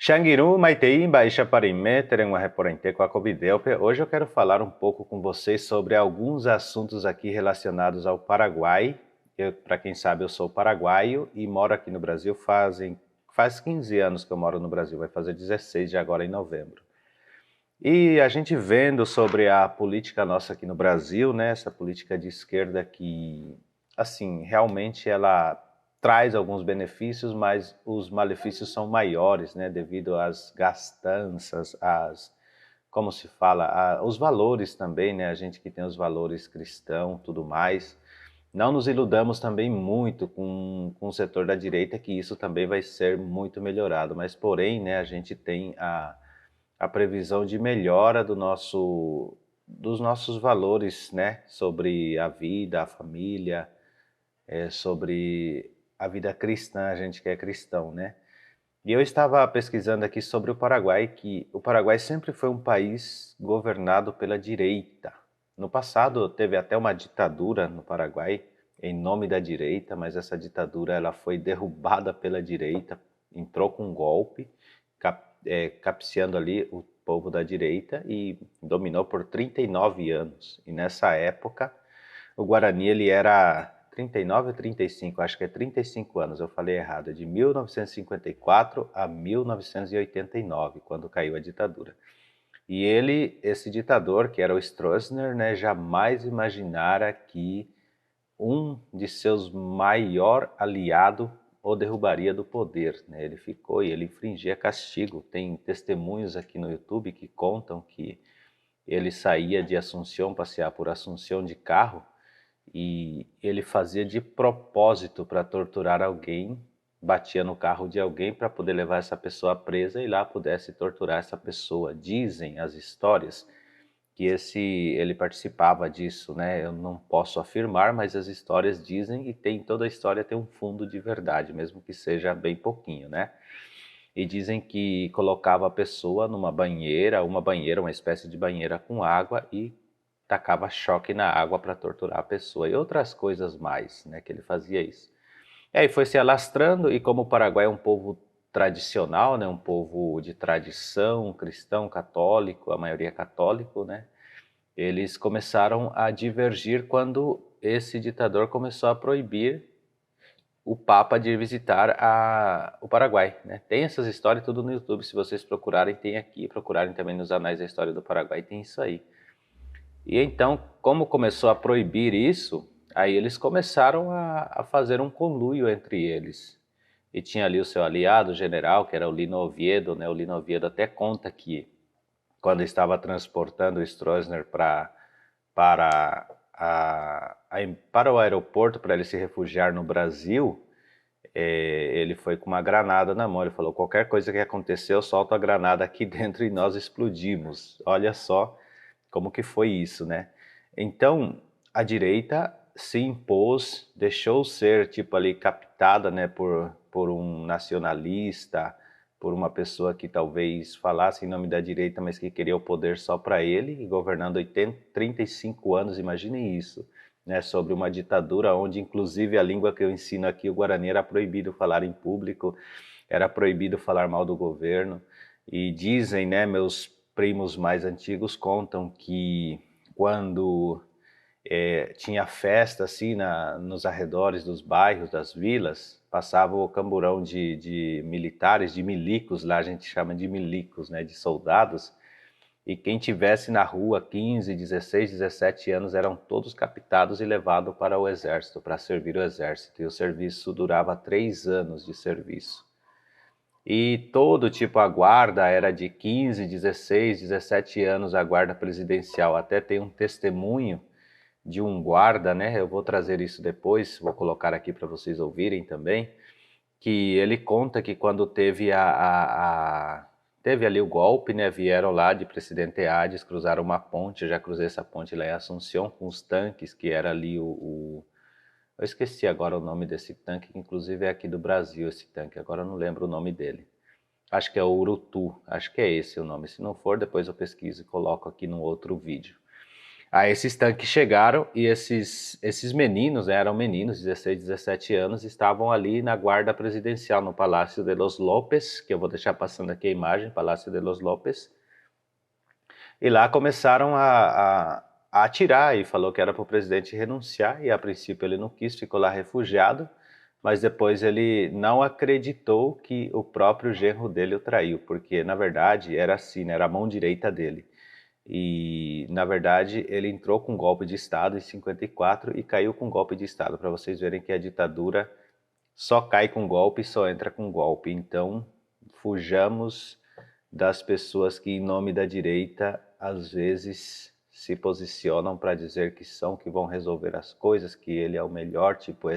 Xangiru, Maitei, Baixa Parimé, Terengua Reporente, Coacovidelpe. Hoje eu quero falar um pouco com vocês sobre alguns assuntos aqui relacionados ao Paraguai. Para quem sabe, eu sou paraguaio e moro aqui no Brasil faz 15 anos que eu moro no Brasil, vai fazer 16 de agora em novembro. E a gente vendo sobre a política nossa aqui no Brasil, né, essa política de esquerda que, assim, realmente ela traz alguns benefícios, mas os malefícios são maiores, né, devido às gastanças, como se fala, os valores também, né, a gente que tem os valores cristãos, tudo mais. Não nos iludamos também muito com o setor da direita, que isso também vai ser muito melhorado, mas porém, né, a gente tem a previsão de melhora dos nossos valores, né, sobre a vida, a família, sobre a vida cristã, a gente que é cristão, né? E eu estava pesquisando aqui sobre o Paraguai, que o Paraguai sempre foi um país governado pela direita. No passado teve até uma ditadura no Paraguai em nome da direita, mas essa ditadura ela foi derrubada pela direita, entrou com um golpe, capciando ali o povo da direita e dominou por 39 anos. E nessa época o Guarani ele era 39 ou 35, acho que é 35 anos, eu falei errado, de 1954 a 1989, quando caiu a ditadura. E esse ditador, que era o Stroessner, né, jamais imaginara que um de seus maior aliado o derrubaria do poder, né? Ele ficou e ele infringia castigo. Tem testemunhos aqui no YouTube que contam que ele saía de Assunção, passear por Assunção de carro, e ele fazia de propósito para torturar alguém, batia no carro de alguém para poder levar essa pessoa presa e lá pudesse torturar essa pessoa. Dizem as histórias que ele participava disso, né? Eu não posso afirmar, mas as histórias dizem e toda a história tem um fundo de verdade, mesmo que seja bem pouquinho, né? E dizem que colocava a pessoa numa banheira, uma espécie de banheira com água e tacava choque na água para torturar a pessoa e outras coisas mais, né, que ele fazia isso. E aí foi se alastrando e como o Paraguai é um povo tradicional, né, um povo de tradição, cristão, católico, a maioria é católico, né, eles começaram a divergir quando esse ditador começou a proibir o Papa de visitar o Paraguai, né? Tem essas histórias tudo no YouTube, se vocês procurarem, tem aqui, procurarem também nos anais da história do Paraguai, tem isso aí. E então, como começou a proibir isso, aí eles começaram a fazer um conluio entre eles. E tinha ali o seu aliado, o general, que era o Lino Oviedo, né? O Lino Oviedo até conta que quando estava transportando o Stroessner para, para o aeroporto, para ele se refugiar no Brasil, ele foi com uma granada na mão. Ele falou, qualquer coisa que aconteceu, eu solto a granada aqui dentro e nós explodimos. Olha só como que foi isso, né? Então, a direita se impôs, deixou ser, tipo, ali captada, né, por um nacionalista, por uma pessoa que talvez falasse em nome da direita, mas que queria o poder só para ele, e governando 35 anos, imaginem isso, né, sobre uma ditadura onde, inclusive, a língua que eu ensino aqui, o Guarani, era proibido falar em público, era proibido falar mal do governo, e dizem, né, meus primos mais antigos contam que quando tinha festa assim nos arredores dos bairros, das vilas, passava o camburão de militares, de milicos, lá a gente chama de milicos, né, de soldados, e quem tivesse na rua 15, 16, 17 anos eram todos captados e levados para o exército, para servir o exército, e o serviço durava 3 anos de serviço. E todo tipo, a guarda era de 15, 16, 17 anos, a guarda presidencial. Até tem um testemunho de um guarda, né? Eu vou trazer isso depois, vou colocar aqui para vocês ouvirem também, que ele conta que quando teve teve ali o golpe, né? Vieram lá de Presidente Hades, cruzaram uma ponte, eu já cruzei essa ponte lá em Assunção com os tanques, que era ali eu esqueci agora o nome desse tanque, que inclusive é aqui do Brasil esse tanque, agora eu não lembro o nome dele. Acho que é o Urutu, acho que é esse o nome. Se não for, depois eu pesquiso e coloco aqui no outro vídeo. Aí esses tanques chegaram e esses meninos, né, eram meninos, 16, 17 anos, estavam ali na guarda presidencial no Palácio de los López, que eu vou deixar passando aqui a imagem, Palácio de los López. E lá começaram a atirar e falou que era para o presidente renunciar e a princípio ele não quis, ficou lá refugiado, mas depois ele não acreditou que o próprio genro dele o traiu, porque na verdade era assim, né, era a mão direita dele. E, na verdade, ele entrou com golpe de Estado em 54 e caiu com golpe de Estado, para vocês verem que a ditadura só cai com golpe e só entra com golpe. Então, fujamos das pessoas que, em nome da direita, às vezes se posicionam para dizer que são, que vão resolver as coisas, que ele é o melhor, tipo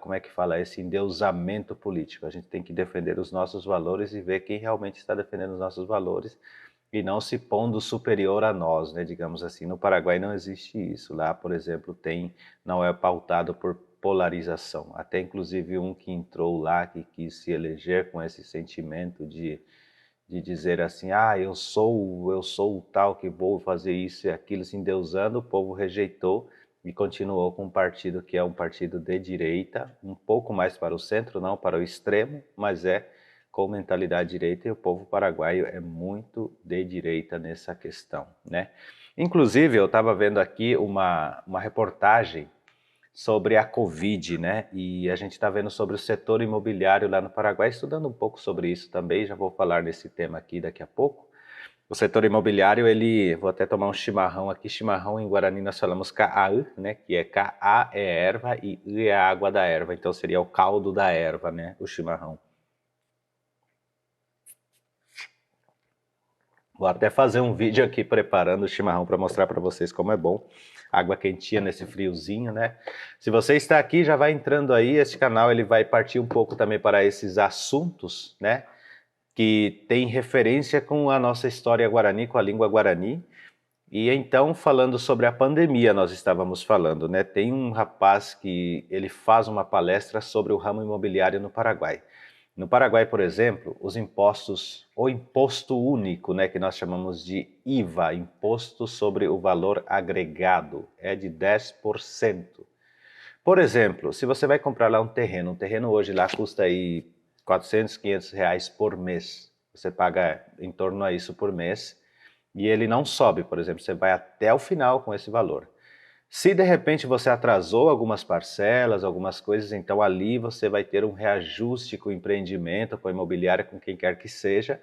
como é que fala, esse endeusamento político. A gente tem que defender os nossos valores e ver quem realmente está defendendo os nossos valores e não se pondo superior a nós, né, digamos assim. No Paraguai não existe isso. Lá, por exemplo, não é pautado por polarização. Até inclusive um que entrou lá, que quis se eleger com esse sentimento de dizer assim, eu sou o tal que vou fazer isso e aquilo, se endeusando, o povo rejeitou e continuou com um partido que é um partido de direita, um pouco mais para o centro, não para o extremo, mas com mentalidade direita, e o povo paraguaio é muito de direita nessa questão, né? Inclusive, eu estava vendo aqui uma reportagem sobre a Covid, né? E a gente está vendo sobre o setor imobiliário lá no Paraguai, estudando um pouco sobre isso também, já vou falar nesse tema aqui daqui a pouco. O setor imobiliário, vou até tomar um chimarrão aqui, chimarrão em Guarani nós falamos Ka'u, né? Que é Ka é erva e U é a água da erva, então seria o caldo da erva, né? O chimarrão. Vou até fazer um vídeo aqui preparando o chimarrão para mostrar para vocês como é bom. Água quentinha nesse friozinho, né? Se você está aqui, já vai entrando aí. Este canal ele vai partir um pouco também para esses assuntos, né? Que tem referência com a nossa história guarani, com a língua guarani. E então, falando sobre a pandemia, nós estávamos falando, né? Tem um rapaz que ele faz uma palestra sobre o ramo imobiliário no Paraguai. No Paraguai, por exemplo, os impostos, o imposto único, né, que nós chamamos de IVA, Imposto sobre o Valor Agregado, é de 10%. Por exemplo, se você vai comprar lá um terreno hoje lá custa aí 400, 500 reais por mês. Você paga em torno a isso por mês e ele não sobe, por exemplo, você vai até o final com esse valor. Se de repente você atrasou algumas parcelas, algumas coisas, então ali você vai ter um reajuste com o empreendimento, com a imobiliária, com quem quer que seja,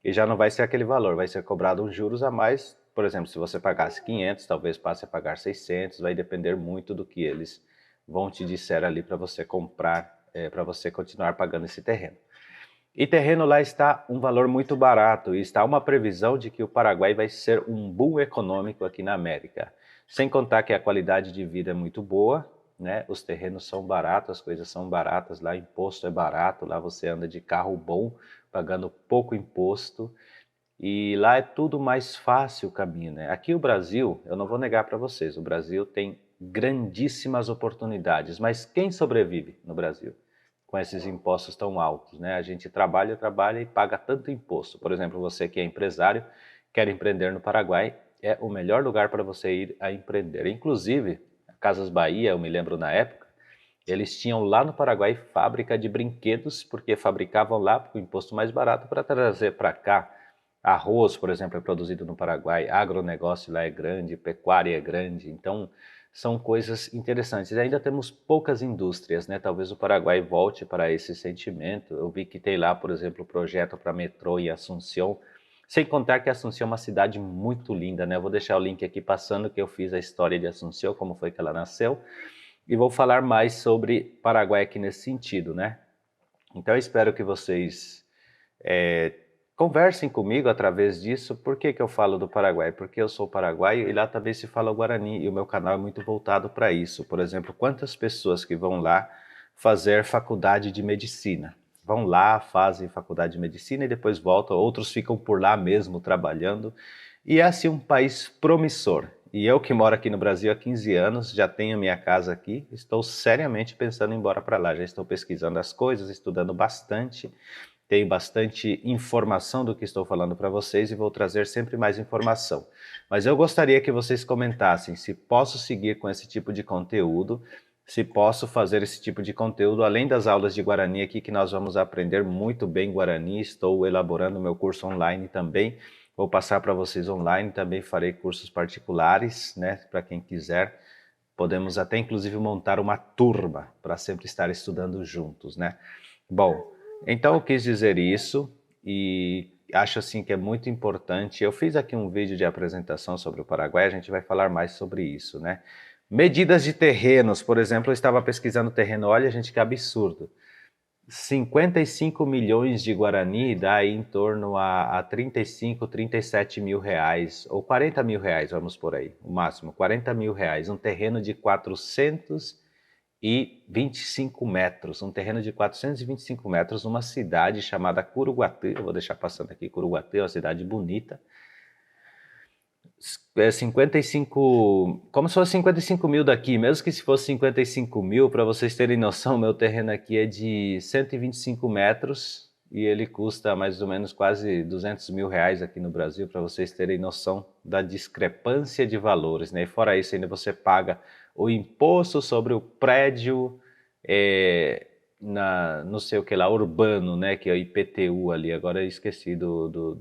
e já não vai ser aquele valor, vai ser cobrado uns juros a mais. Por exemplo, se você pagasse 500, talvez passe a pagar 600, vai depender muito do que eles vão te disser ali para você comprar, para você continuar pagando esse terreno. E terreno lá está um valor muito barato e está uma previsão de que o Paraguai vai ser um boom econômico aqui na América. Sem contar que a qualidade de vida é muito boa, né? Os terrenos são baratos, as coisas são baratas, lá imposto é barato, lá você anda de carro bom, pagando pouco imposto. E lá é tudo mais fácil o caminho, né? Aqui o Brasil, eu não vou negar para vocês, o Brasil tem grandíssimas oportunidades, mas quem sobrevive no Brasil com esses impostos tão altos, né? A gente trabalha e paga tanto imposto. Por exemplo, você que é empresário, quer empreender no Paraguai, é o melhor lugar para você ir a empreender. Inclusive, a Casas Bahia, eu me lembro na época, eles tinham lá no Paraguai fábrica de brinquedos, porque fabricavam lá com o imposto mais barato para trazer para cá. Arroz, por exemplo, é produzido no Paraguai, agronegócio lá é grande, pecuária é grande, então são coisas interessantes. E ainda temos poucas indústrias, né? Talvez o Paraguai volte para esse sentimento. Eu vi que tem lá, por exemplo, o projeto para metrô em Assunção, sem contar que Assunção é uma cidade muito linda, né? Eu vou deixar o link aqui passando que eu fiz a história de Assunção, como foi que ela nasceu, e vou falar mais sobre Paraguai aqui nesse sentido, né? Então eu espero que vocês conversem comigo através disso. Por que eu falo do Paraguai? Porque eu sou paraguaio e lá também se fala o Guarani e o meu canal é muito voltado para isso. Por exemplo, quantas pessoas que vão lá fazer faculdade de medicina? Vão lá, fazem faculdade de medicina e depois voltam, outros ficam por lá mesmo trabalhando. E é assim um país promissor. E eu que moro aqui no Brasil há 15 anos, já tenho minha casa aqui, estou seriamente pensando em ir embora para lá. Já estou pesquisando as coisas, estudando bastante tenho bastante informação do que estou falando para vocês e vou trazer sempre mais informação. Mas eu gostaria que vocês comentassem se posso seguir com esse tipo de conteúdo, se posso fazer esse tipo de conteúdo, além das aulas de Guarani aqui, que nós vamos aprender muito bem Guarani. Estou elaborando meu curso online também, vou passar para vocês online, também farei cursos particulares, né, para quem quiser. Podemos até inclusive montar uma turma para sempre estar estudando juntos, né? Bom, então eu quis dizer isso e acho assim que é muito importante. Eu fiz aqui um vídeo de apresentação sobre o Paraguai, a gente vai falar mais sobre isso, né? Medidas de terrenos, por exemplo, eu estava pesquisando terreno, olha gente que absurdo. 55 milhões de Guarani dá aí em torno a 35, 37 mil reais, ou 40 mil reais, vamos por aí, o máximo, 40 mil reais. Um terreno de 425 metros, um terreno de 425 metros numa cidade chamada Curuguatê. Eu vou deixar passando aqui, Curuguatê é uma cidade bonita. 55, como se fosse 55 mil daqui, mesmo que se fosse 55 mil, para vocês terem noção, meu terreno aqui é de 125 metros e ele custa mais ou menos quase 200 mil reais aqui no Brasil, para vocês terem noção da discrepância de valores, né? E fora isso, ainda você paga o imposto sobre o prédio, não sei o que lá, urbano, né? Que é o IPTU ali, agora eu esqueci do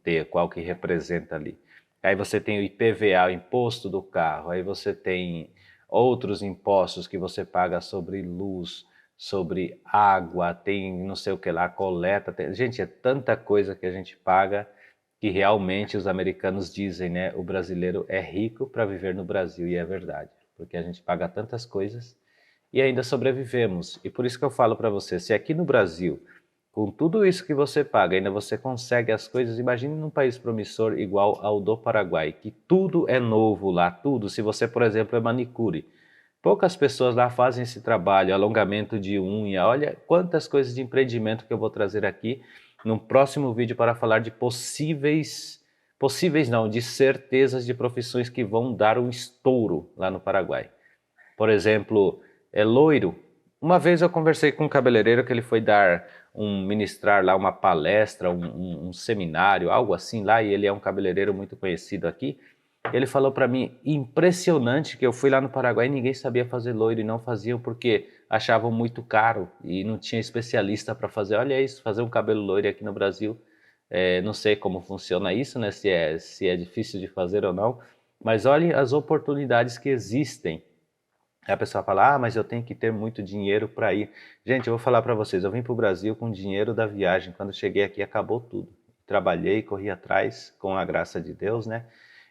T, qual que representa ali. Aí você tem o IPVA, o imposto do carro, aí você tem outros impostos que você paga sobre luz, sobre água, tem não sei o que lá, coleta. Gente, é tanta coisa que a gente paga que realmente os americanos dizem, né? O brasileiro é rico para viver no Brasil, e é verdade, porque a gente paga tantas coisas e ainda sobrevivemos. E por isso que eu falo para você, se aqui no Brasil, com tudo isso que você paga, ainda você consegue as coisas, imagine num país promissor igual ao do Paraguai, que tudo é novo lá, tudo. Se você, por exemplo, é manicure, poucas pessoas lá fazem esse trabalho, alongamento de unha, olha quantas coisas de empreendimento que eu vou trazer aqui num próximo vídeo para falar de possíveis não, de certezas de profissões que vão dar um estouro lá no Paraguai. Por exemplo, é loiro. Uma vez eu conversei com um cabeleireiro que ele foi ministrar lá uma palestra, um seminário, algo assim lá, e ele é um cabeleireiro muito conhecido aqui. Ele falou para mim, impressionante, que eu fui lá no Paraguai e ninguém sabia fazer loiro e não faziam porque achavam muito caro e não tinha especialista para fazer. Olha isso, fazer um cabelo loiro aqui no Brasil, não sei como funciona isso, né? Se é difícil de fazer ou não, mas olhe as oportunidades que existem. Aí a pessoa fala, mas eu tenho que ter muito dinheiro para ir. Gente, eu vou falar para vocês, eu vim para o Brasil com o dinheiro da viagem. Quando cheguei aqui, acabou tudo. Trabalhei, corri atrás, com a graça de Deus, né?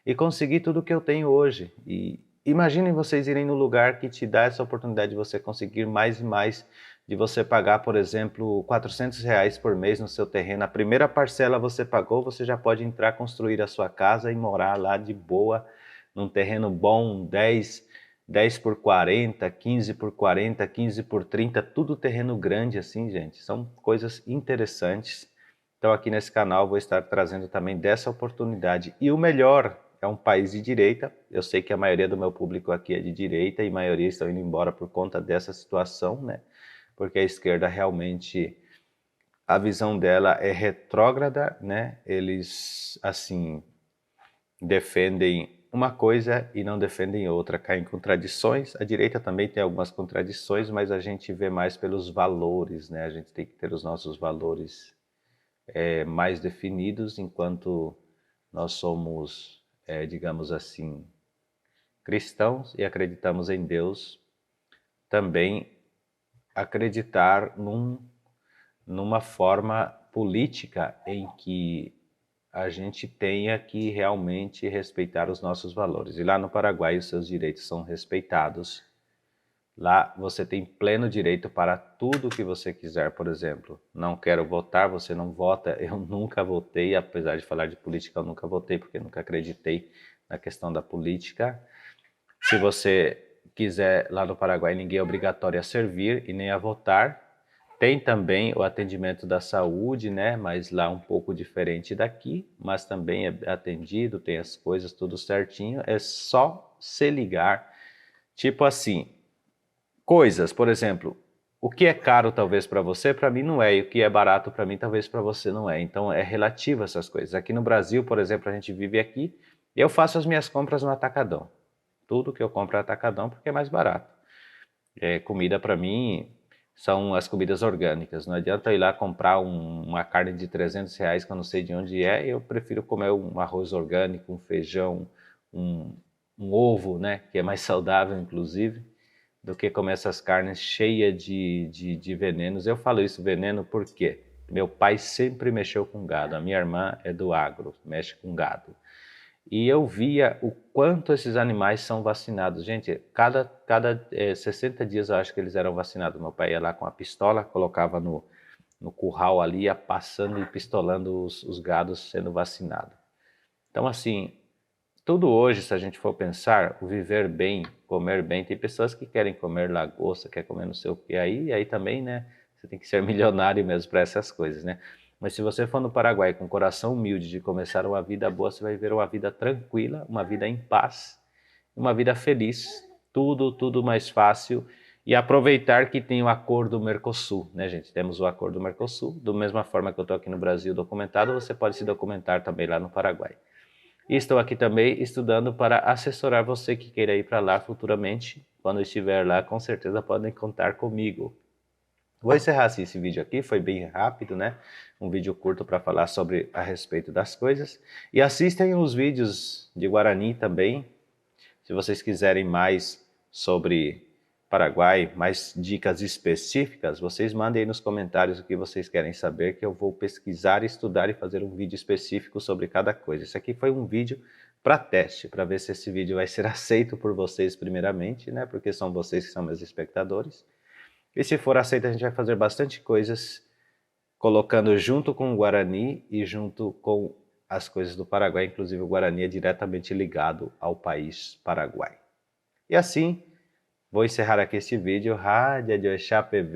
E consegui tudo o que eu tenho hoje. E imaginem vocês irem no lugar que te dá essa oportunidade de você conseguir mais e mais, de você pagar, por exemplo, 400 reais por mês no seu terreno. A primeira parcela você pagou, você já pode entrar, construir a sua casa e morar lá de boa, num terreno bom, 10 por 40, 15 por 40, 15 por 30, tudo terreno grande assim, gente. São coisas interessantes. Então aqui nesse canal vou estar trazendo também dessa oportunidade. E o melhor, é um país de direita. Eu sei que a maioria do meu público aqui é de direita e a maioria estão indo embora por conta dessa situação, né? Porque a esquerda realmente, a visão dela é retrógrada, né? Eles, assim, defendem uma coisa e não defendem outra, caem em contradições. A direita também tem algumas contradições, mas a gente vê mais pelos valores, né? A gente tem que ter os nossos valores mais definidos, enquanto nós somos, digamos assim, cristãos e acreditamos em Deus, também acreditar numa forma política em que a gente tenha que realmente respeitar os nossos valores. E lá no Paraguai os seus direitos são respeitados. Lá você tem pleno direito para tudo que você quiser, por exemplo. Não quero votar, você não vota. Eu nunca votei, apesar de falar de política, eu nunca votei, porque nunca acreditei na questão da política. Se você quiser, lá no Paraguai, ninguém é obrigatório a servir e nem a votar. Tem também o atendimento da saúde, né? Mas lá um pouco diferente daqui, mas também é atendido, tem as coisas tudo certinho. É só se ligar. Tipo assim, coisas, por exemplo, o que é caro talvez para você, para mim não é, e o que é barato para mim talvez para você não é. Então é relativo essas coisas. Aqui no Brasil, por exemplo, a gente vive aqui, eu faço as minhas compras no atacadão. Tudo que eu compro é atacadão porque é mais barato. Comida para mim são as comidas orgânicas. Não adianta eu ir lá comprar uma carne de R$ 300 que eu não sei de onde é. Eu prefiro comer um arroz orgânico, um feijão, um, um ovo, né, que é mais saudável inclusive, do que comer essas carnes cheias de venenos. Eu falo isso veneno porque meu pai sempre mexeu com gado. A minha irmã é do agro, mexe com gado. E eu via o quanto esses animais são vacinados. Gente, cada 60 dias eu acho que eles eram vacinados. Meu pai ia lá com a pistola, colocava no curral ali, ia passando e pistolando os gados sendo vacinados. Então, assim, tudo hoje, se a gente for pensar, o viver bem, comer bem, tem pessoas que querem comer lagosta, quer comer não sei o que, aí também, né, você tem que ser milionário mesmo para essas coisas, né? Mas se você for no Paraguai com coração humilde de começar uma vida boa, você vai ver uma vida tranquila, uma vida em paz, uma vida feliz, tudo mais fácil, e aproveitar que tem o acordo Mercosul, né, gente? Temos o acordo Mercosul, da mesma forma que eu estou aqui no Brasil documentado, você pode se documentar também lá no Paraguai. E estou aqui também estudando para assessorar você que queira ir para lá futuramente. Quando estiver lá, com certeza podem contar comigo. Vou encerrar assim, esse vídeo aqui, foi bem rápido, né? Um vídeo curto para falar sobre a respeito das coisas. E assistem os vídeos de Guarani também, se vocês quiserem mais sobre Paraguai, mais dicas específicas, vocês mandem aí nos comentários o que vocês querem saber, que eu vou pesquisar, estudar e fazer um vídeo específico sobre cada coisa. Esse aqui foi um vídeo para teste, para ver se esse vídeo vai ser aceito por vocês primeiramente, né? Porque são vocês que são meus espectadores. E se for aceito, a gente vai fazer bastante coisas colocando junto com o Guarani e junto com as coisas do Paraguai, inclusive o Guarani é diretamente ligado ao país Paraguai. E assim, vou encerrar aqui este vídeo. Rádio de Chapéu.